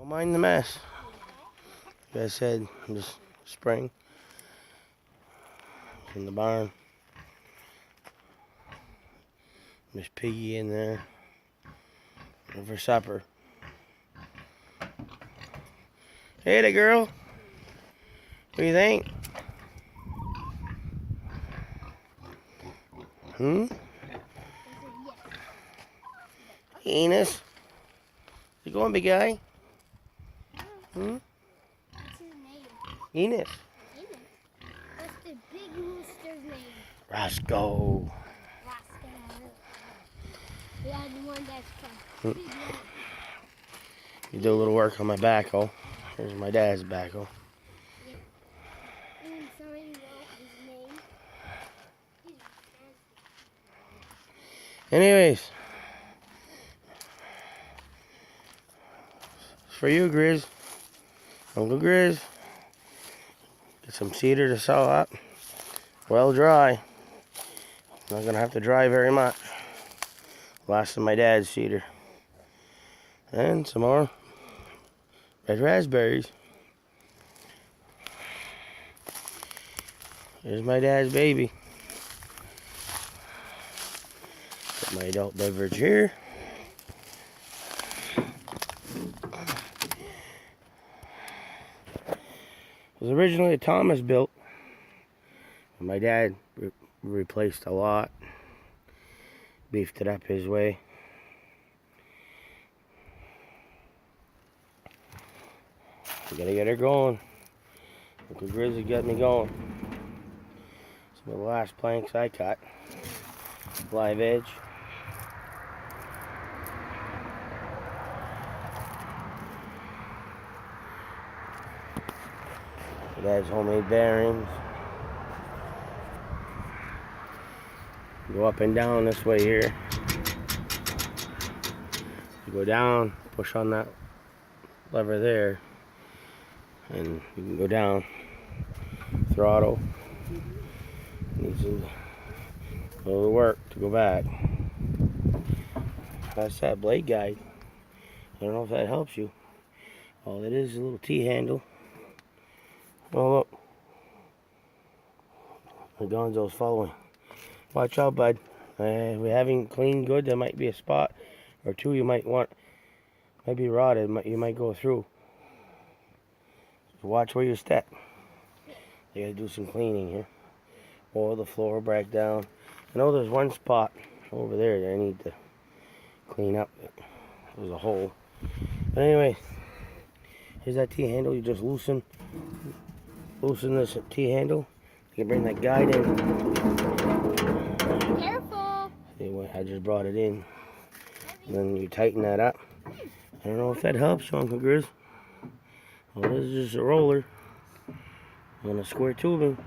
Don't mind the mess. Like I said, just spring. In the barn. There's Piggy in there. For supper. Hey there, girl. What do you think? Enos? You going, big guy? What's his name? Enos. What's the big rooster's name? Roscoe. Yeah, the one that's You do a little work on my backhoe. Here's my dad's backhoe. And somebody wrote his name. Anyways. For you, Grizz. Uncle Grizz. Get some cedar to saw up. Well dry. Not going to have to dry very much. Last of my dad's cedar. And some more red raspberries. Here's my dad's baby. Got my adult beverage here. It was originally a Thomas built. My dad replaced a lot. Beefed it up his way. We gotta get her going. Uncle Grizzly got me going. Some of the last planks I cut. Live edge. Dad's homemade bearings. Go up and down this way here. You go down, push on that lever there, and you can go down. Throttle. Needs a little work to go back. That's that blade guide. I don't know if that helps you. All it is a little T-handle. Oh look. The Gonzo's following. Watch out, bud. We haven't cleaned good. There might be a spot or two you might want. Might be rotted. You might go through. So watch where you step. You gotta do some cleaning here. Oil the floor back down. I know there's one spot over there that I need to clean up. There's a hole. But anyway, here's that T-handle. You just loosen this T-handle. You can bring that guide in. Careful. Anyway, I just brought it in. And then you tighten that up. I don't know if that helps you, Uncle Grizz. Well, this is just a roller on a square tubing.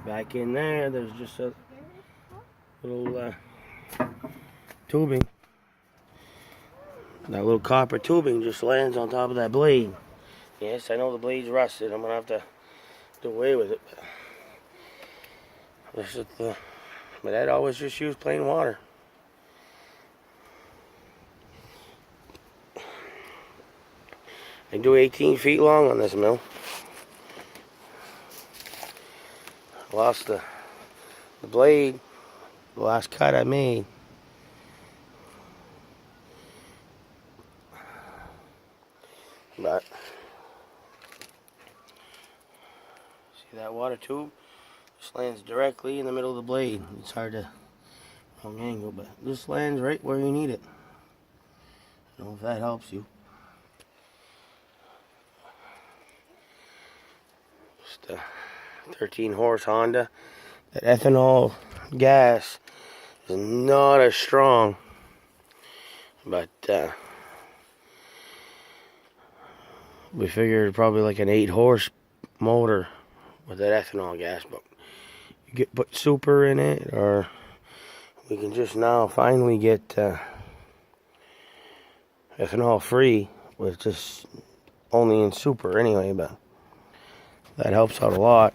Back in there, there's just a little tubing. That little copper tubing just lands on top of that blade. Yes, I know the blade's rusted. I'm going to have to do away with it. My dad always just used plain water. I do 18 feet long on this mill. Lost the blade, the last cut I made. But see that water tube? Just lands directly in the middle of the blade. It's hard to wrong angle, but this lands right where you need it. I don't know if that helps you. Just a 13 horse Honda. That ethanol gas is not as strong, but we figured probably like an 8 horse motor with that ethanol gas, but you put super in it, or we can just now finally get ethanol free with just only in super anyway, but that helps out a lot.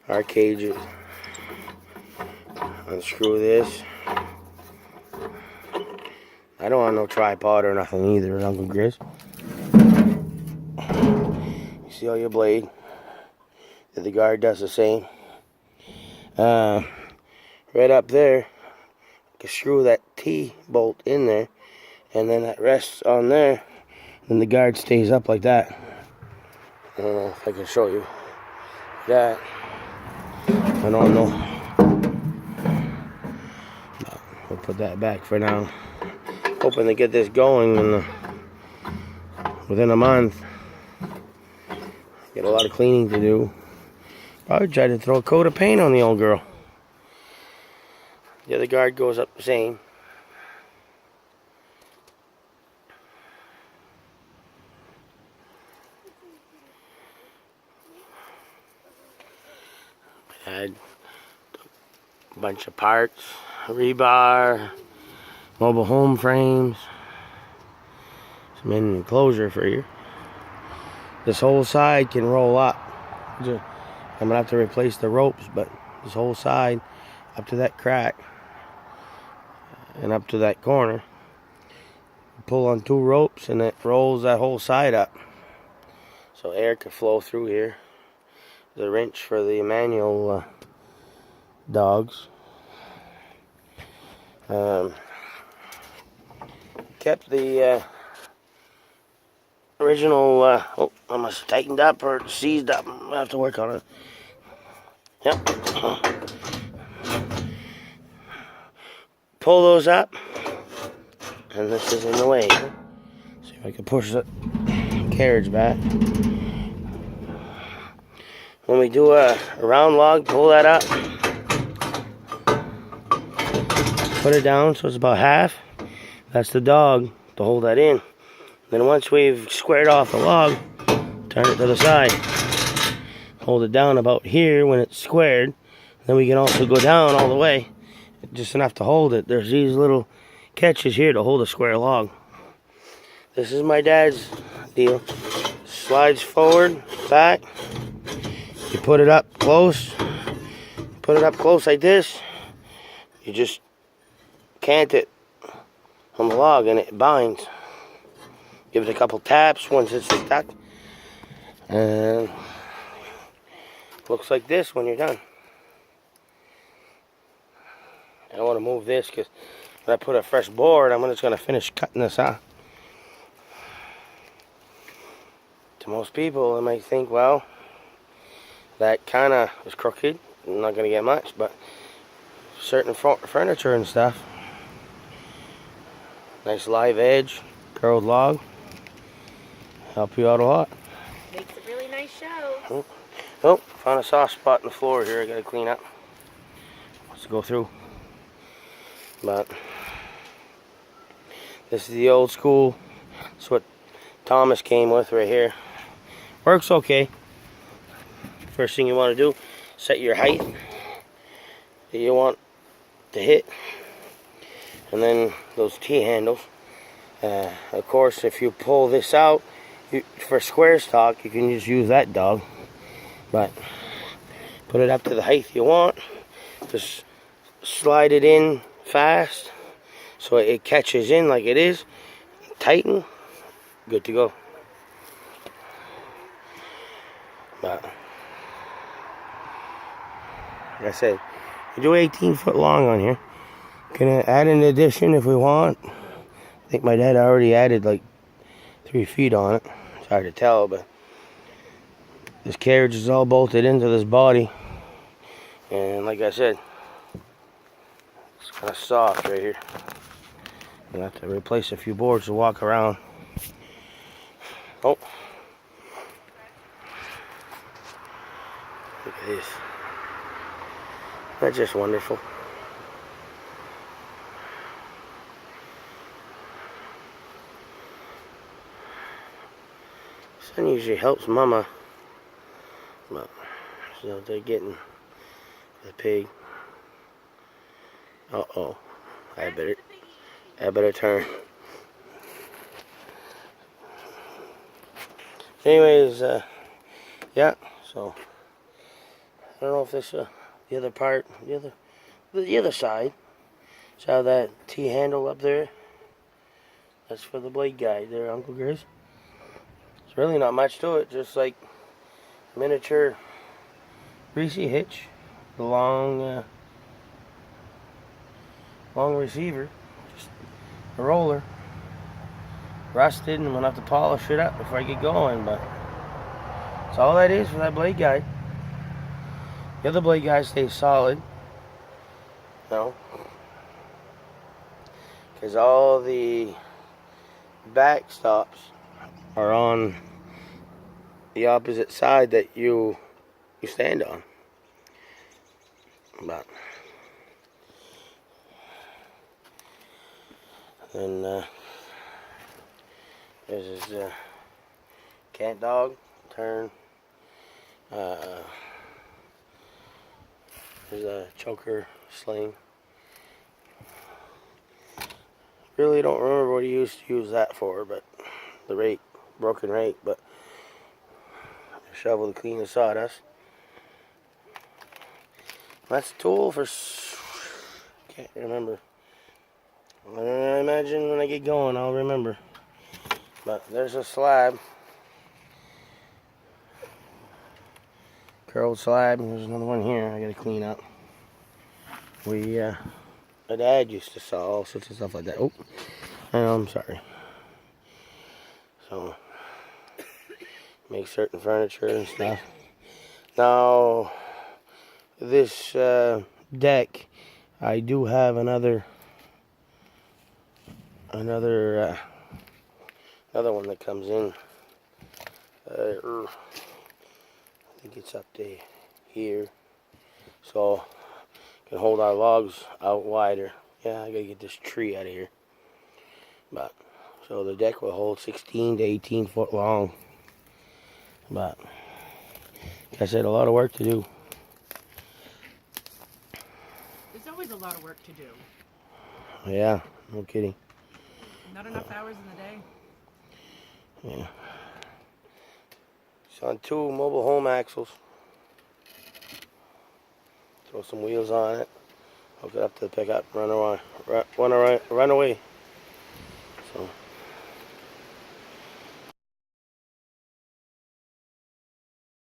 Our cages, unscrew this, I don't want no tripod or nothing either, Uncle Grizz. You see all your blade. The guard does the same. Right up there, you can screw that T-bolt in there, and then that rests on there, and the guard stays up like that. I don't know if I can show you that. I don't know. But we'll put that back for now. Hoping to get this going within a month. Get a lot of cleaning to do. Probably try to throw a coat of paint on the old girl. The other guard goes up the same. Had a bunch of parts, rebar, mobile home frames, some enclosure for you. This whole side can roll up. I'm gonna have to replace the ropes, but this whole side up to that crack and up to that corner, pull on 2 ropes and it rolls that whole side up so air can flow through here. The wrench for the manual dogs. Kept the original, oh, I must have tightened up or seized up. I have to work on it. Yep. Pull those up, and this is in the way. See if I can push the carriage back. When we do a round log, pull that up. Put it down so it's about half. That's the dog to hold that in. Then once we've squared off the log, turn it to the side. Hold it down about here when it's squared. Then we can also go down all the way. Just enough to hold it. There's these little catches here to hold a square log. This is my dad's deal. Slides forward, back. You put it up close. Put it up close like this. You just cant it on the log and it binds. Give it a couple taps once it's stuck. And looks like this when you're done. I don't want to move this because when I put a fresh board, I'm just going to finish cutting this out. To most people, they might think, well, that kind of is crooked. I'm not going to get much, but certain furniture and stuff. Nice live edge, curled log. Help you out a lot. Makes a really nice show. Oh, found a soft spot in the floor here I got to clean up. Let's go through. But this is the old school. That's what Thomas came with right here. Works okay. First thing you want to do, set your height that you want to hit. And then those T-handles. Of course, if you pull this out, for square stock, you can just use that dog. But put it up to the height you want. Just slide it in fast so it catches in like it is. Tighten. Good to go. But like I said, we do 18 foot long on here. Gonna add an addition if we want. I think my dad already added like 3 feet on it. It's hard to tell, but this carriage is all bolted into this body. And like I said, it's kind of soft right here. I'm gonna have to replace a few boards to walk around. Oh. Look at this. That's just wonderful. Sun usually helps Mama, but she's out there getting the pig. Uh-oh. I better turn. Anyways, yeah, so I don't know if this the other part, the other side. So that T handle up there. That's for the blade guide there, Uncle Grizz. There's really not much to it, just like miniature greasy hitch, the long receiver, just a roller, rusted, and I'm gonna have to polish it up before I get going, but that's all that is for that blade guide. The other blade guide stays solid, because all the back stops are on the opposite side that you stand on. But then this is cat dog turn. There's a choker sling. Really don't remember what he used to use that for, but the rake, broken rake, but a shovel to clean the sawdust. That's a tool for, can't remember. I imagine when I get going I'll remember. But there's a slab. Curled slab, and there's another one here I gotta clean up. My dad used to saw all sorts of stuff like that. Oh, I'm sorry. So, make certain furniture and stuff. Now, this deck, I do have another one that comes in. I think it's up to here, so can hold our logs out wider. Yeah, I gotta get this tree out of here. But so the deck will hold 16 to 18 foot long. But like I said, a lot of work to do. There's always a lot of work to do. Yeah, no kidding. Not enough hours in the day. Yeah. It's on 2 mobile home axles. Throw some wheels on it. Hook it up to the pickup. Run away. So